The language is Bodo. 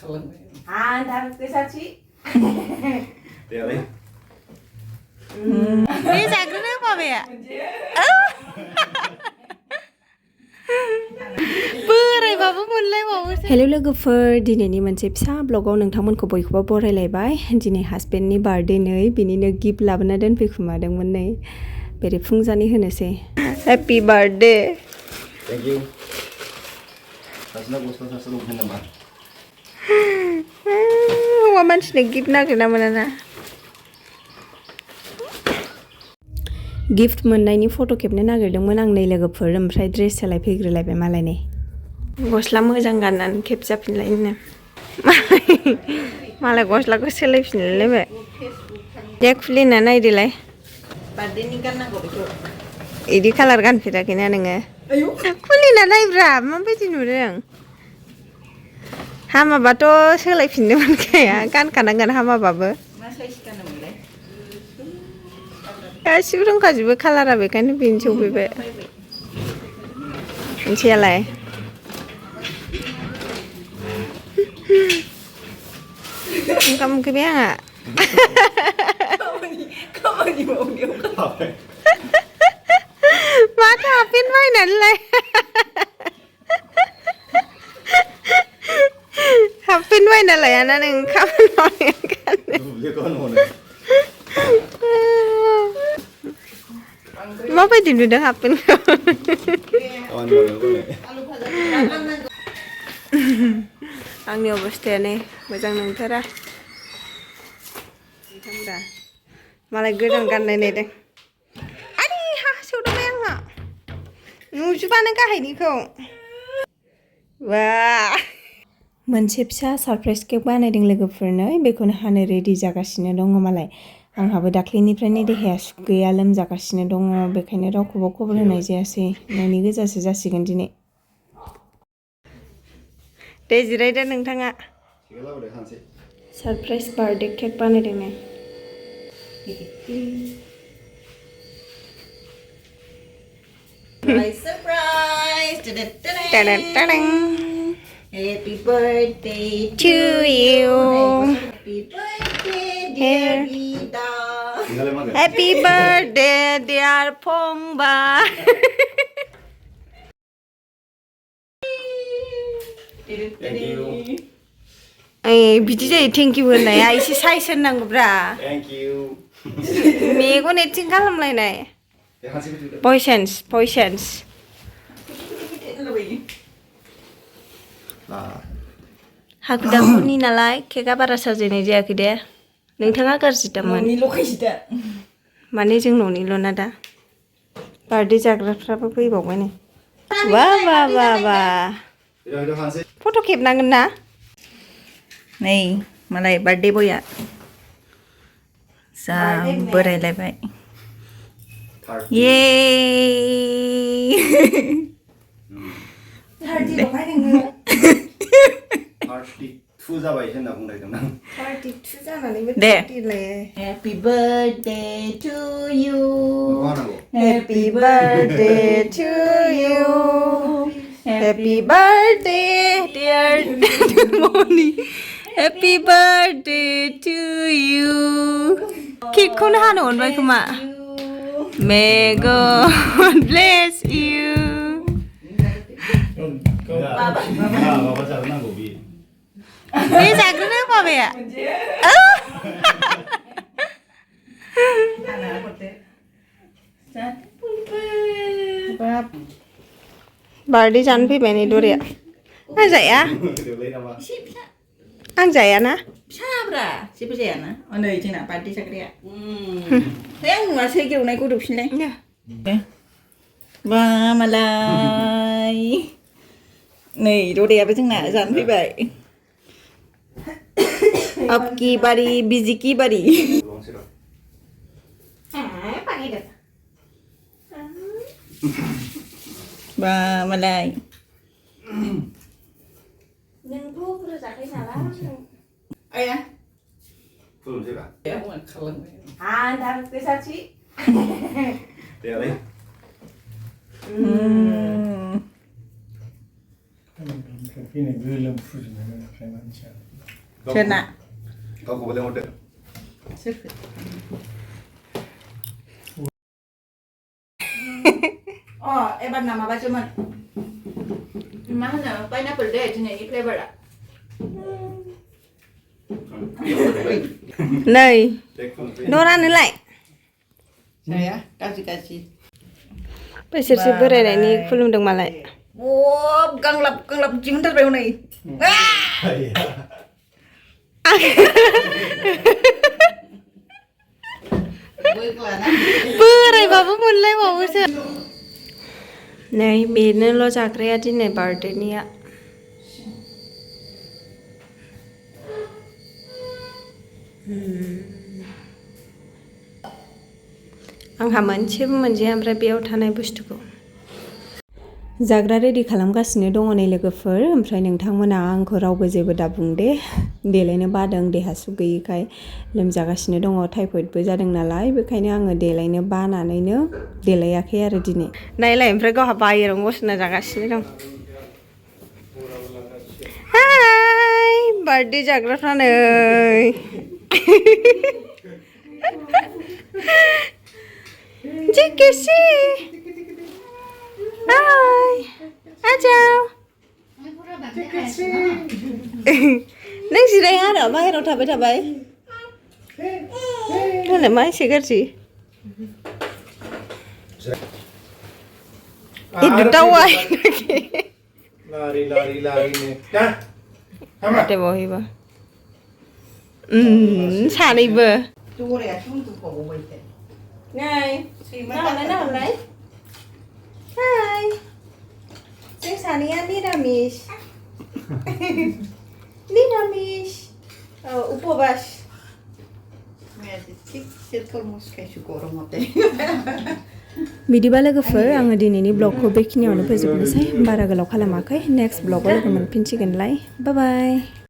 Hantar ke saksi. Really? बे जाग्रोनो माबाया बोरायबाबो मोनलायबावोसो हेलौ लोगोफोर दिनैनि मोनसे फिसा ब्लगाव नोंथांमोनखौ बयखौबो बरायलायबाय दिनै हासबेन्डनि बार्थडे नै बिनिनो गिफ्ट लाबोना दोनफैखुमादोंमोन नै बेरेफुंजानि होनोसै happy birthday Thank you. Saksinya gosok saksi lu bener mah. हौवा मानसिनो गिफ्ट नागिरना मोना ना गिफ्ट मोननायनि फट' खेबनो नागिरदोंमोन आं नै लोगोफोर ओमफ्राय ड्रेस सोलायफैग्रोलायबाय मालायनि गस्ला मोजां गाननानै खेबजाफिनलायनो मालाय गस्लाखौ सोलायफिनलायबाय दे खुलिना नायदोलाय बार्थडेनि गाननांगौ बेखौ इदि कालार गानफेराखैना नोङो खुलिना नायब्रा माबायदि नुदों हामाबाथ' सोलायफिननो मोनखाया गानखानांगोन हामाबाबो मा साइज गानोमोनलाय गासिबो दंखाजोबो कालारा बेखायनो बेनो सफैबाय मोनसेयालाय ओंखाम उखैबाय आंहा खामानि मावनायाव माथो हाफेन बायनानै लाय हाफेन बायना लायाना नों खामानि मावनायाव गाननो माबायदि नुदों हाफेनखौ आंनि अबस्थायानो मोजां नंथारा मालाय गोदान गाननाय नायदों आरे हा सौदावबाय आंहा नुजोबानो गाहायनिखौ बा मोनसे फिसा सरप्राइज केक बानायदों लोगोफोरनो बेखौनो हानो रेडि जागासिनो दङ मालाय आंहाबो दाख्लैनिफ्रायनो देहाया सुख गैया लोमजागासिनो दङ बेखायनो रावखौबो खबर होनाय जायासै न'नि गोजासो जासिगोन दिनै दे जिरायदो नोंथाङा सरप्राइज बार्थडे केक बानायदोंनो surprise Ta-da-ta-dang. Happy birthday To you. Happy birthday dear Rita Happy birthday dear फंबाय Thank you. ओइ बिदि जायो थेंक इउ होननाया एसे साइज होननांगौब्रा Thank you. मेगन एक्टिं खालामलायनाय भइसेन्स हाखु दाखुनि नालाय केकआ बारा साजायनाय जायाखै दे नोंथाङा गाज्रि दामोन ल'खायसो दा माने जों न'निल' ना दा बार्थडे जाग्राफ्राबो फैबावबाय नै बा बा बा बा फट' खेबनांगोन ना नै मालाय बार्थडे बयआ जा बोरायलायबाय ये 32 जाबाय होनना बुंलायदों आं 32 जानानैबो दे 30 लायो Happy birthday to you Happy birthday to you Happy birthday dear Moni Happy birthday to you केकखौनो हानो मोनबाय खोमा May God bless you माबा जानांगौ बे बे जाग्रोनो माबाया बार्थडे जानो फैबाय नै दरिया आं जाया आं जायाना फिसाब्रा जेबो जायाना नै जोंना बार्थडे जाग्राया है आं नुवासै गेवनाय गदौफिनलाय बा मालाय नै रदायाबो जोंना जानो फैबाय आपकी बारी बिजी की बारी बा मालाय नोंथ' बुरजा जाखायो नालाय आया खुलुमसैबा Hantar ke saksi Really? fini gulung fruit na kai mancha. Soalnya. Kau boleh order. Sirfit. Oh, ebat nama apa cuman? Mana pineapple deh, jenis ini flavor ah. Này, nó ra nữa lại. Saya kasih. Bersih berai này ni belum dong malai. Wow, gang lap cium terus bau nih. Berai babu mulai babu sih. Này, bên lo chakra đi này birthday ni à. आंहा मोनसेबो मोनजाया ओमफ्राय बेयाव थानाय बुस्थुखौ जाग्रा रेडि खालामगासिनो दङ नै लोगोफोर ओमफ्राय नोंथांमोना आंखौ रावबो जेबो दाबुं दे देलायनो बादों देहा सुख गैयैखाय लोमजागासिनो दङ टाइफयडबो जादों नालाय बेखायनो आङो देलायनो बानानैनो देलायाखै आरो दिनै नायलाय ओमफ्राय गावहा बाहेरायाव गसंना जागासिनो दं हाय बार्थडे जाग्राफ्रा नै Cikisi. Hai. Aja. Neng sidai ada baheराव थाबाय थाबाय. Nale mai sigarsi. Itu tawai. Lari ni. Dah. Sama. Ada bawa. Sanaibo. Tunggu ya, tunggu baik. Này, nào lấy. Hai. Sing sania Niramis. Niramis. Upobas. बिदिबा लोगोफोर आङो दिनैनि ब्लगखौ बेखिनियावनो फोजोबनोसै बारा गोलाव खालामाखै नेक्स्ट ब्लगाव लोगो मोनफिनसिगोनलाय बाय बाय